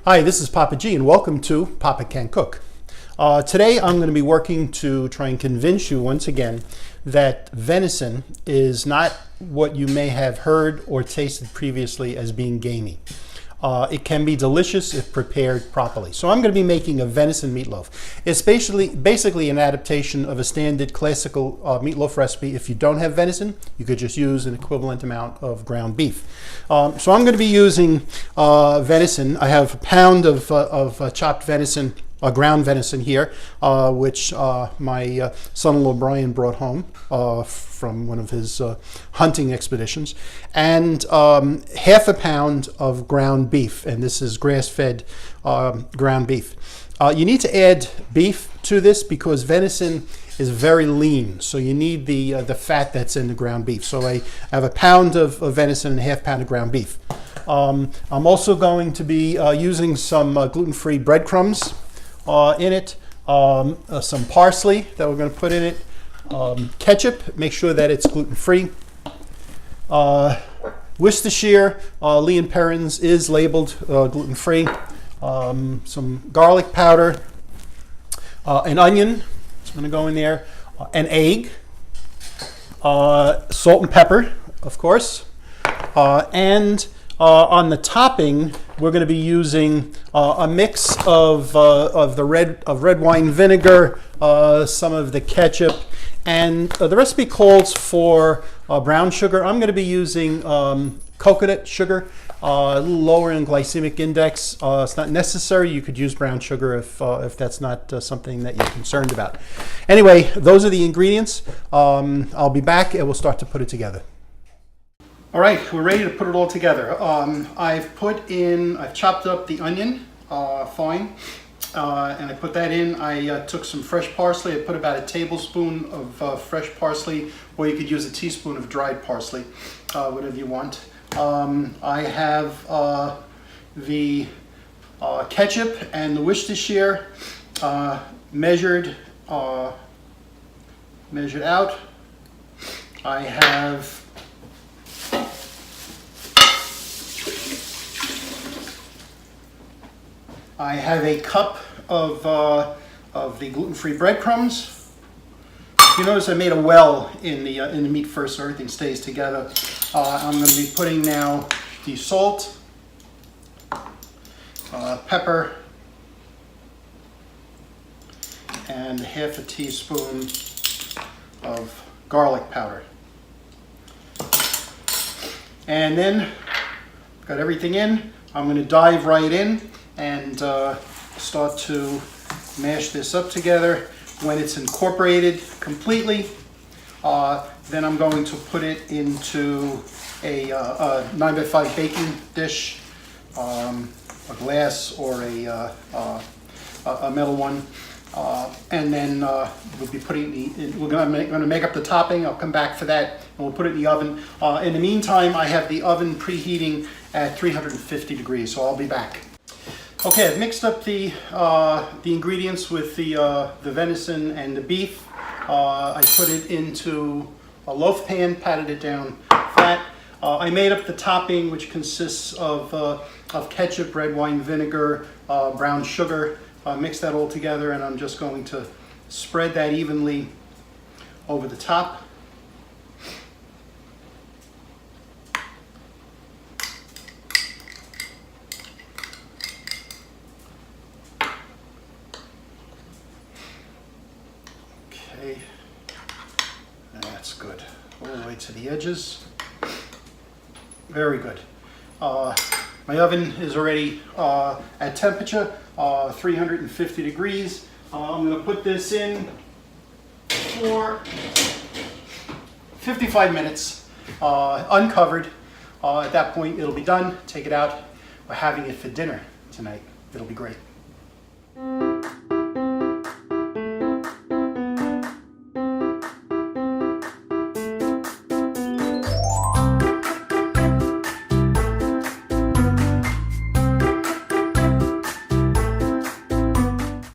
Hi, this is Papa G and welcome to Papa Can Cook. Today I'm going to be working to try and convince you once again that venison is not what you may have heard or tasted previously as being gamey. It can be delicious if prepared properly. So I'm going to be making a venison meatloaf. It's basically an adaptation of a standard classical meatloaf recipe. If you don't have venison, you could just use an equivalent amount of ground beef. So I'm going to be using venison. I have a pound of chopped venison, ground venison here, which my son-in-law Brian brought home from one of his hunting expeditions, and half a pound of ground beef, and this is grass-fed ground beef. You need to add beef to this because venison is very lean, so you need the fat that's in the ground beef. So I have a pound of venison and a half pound of ground beef. I'm also going to be using some gluten-free breadcrumbs in it, some parsley that we're going to put in it, ketchup, make sure that it's gluten-free, Worcestershire, Lee & Perrins is labeled gluten-free, some garlic powder, an onion, it's going to go in there, an egg, salt and pepper, of course, and on the topping, we're going to be using a mix of red wine vinegar, some of the ketchup, and the recipe calls for brown sugar. I'm going to be using coconut sugar, a little lower in glycemic index. It's not necessary. You could use brown sugar if that's not something that you're concerned about. Anyway, those are the ingredients. I'll be back and we'll start to put it together. All right, we're ready to put it all together. I've chopped up the onion fine, and I put that in. I took some fresh parsley. I put about a tablespoon of fresh parsley, or you could use a teaspoon of dried parsley, whatever you want. I have the ketchup and the Worcestershire measured out. I have a cup of the gluten-free breadcrumbs. You notice I made a well in the meat first so everything stays together. I'm going to be putting now the salt, pepper, and half a teaspoon of garlic powder. And then, got everything in, I'm going to dive right in and start to mash this up together. When it's incorporated completely, then I'm going to put it into a 9x5 baking dish, a glass or a metal one, and then we'll be putting we're going to make up the topping. I'll come back for that, and we'll put it in the oven. In the meantime, I have the oven preheating at 350 degrees, so I'll be back. Okay, I've mixed up the ingredients with the venison and the beef. I put it into a loaf pan, patted it down flat. I made up the topping, which consists of ketchup, red wine vinegar, brown sugar. Mix that all together, and I'm just going to spread that evenly over the top. Okay, that's good. All the way to the edges. Very good. My oven is already at temperature, 350 degrees. I'm going to put this in for 55 minutes, uncovered. At that point, it'll be done. Take it out. We're having it for dinner tonight. It'll be great.